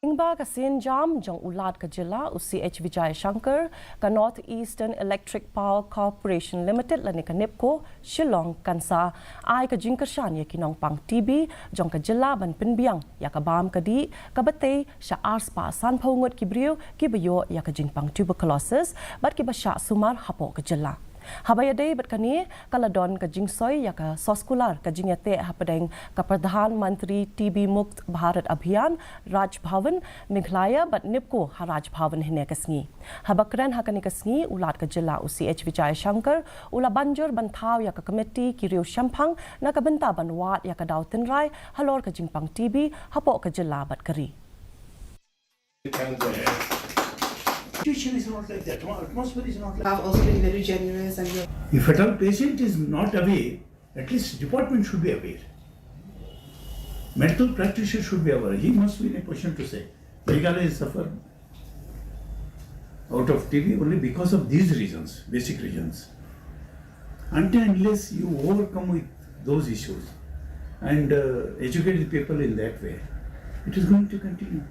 Ingba ka Sinjam jong ulat ka jila UCH Vijay Shankar ka North Eastern Electric Power Corporation Limited lani ka Neepco Shillong kansa ai ka Kyrshan ya ki Nongpang TB jong ka jila ban pinbiang ya ka bam ka di ka batay sya arspa san phongot ki brio ki bayo ya ka jingpang tuberculosis bat ki basya sumar hapo ka jila Habaya day bat kani kaladon ka jingsoy ya ka soskular ka jingyate hapadeng ka Pradhan Mantri TB Mukt Bharat Abhiyan Raj Bhavan Meghalaya bat Neepco ha Raj Bhavan hine kasngi habakran hakani kasngi ulat ka jila UCH Vijay Shankar ula banjur banthaw ya ka committee ki riu shampang na ka benta banwat ya ka daw tinrai halor ka jingpang TB hapo ka jila bat kari Situation is not like that. Atmosphere is not like I've also been very generous and If at all patient is not aware, at least department should be aware. Medical practitioner should be aware. He must be in a position to say, Meghalaya is suffer out of TB only because of these reasons, basic reasons. Until unless you overcome with those issues and educate the people in that way, it is going to continue.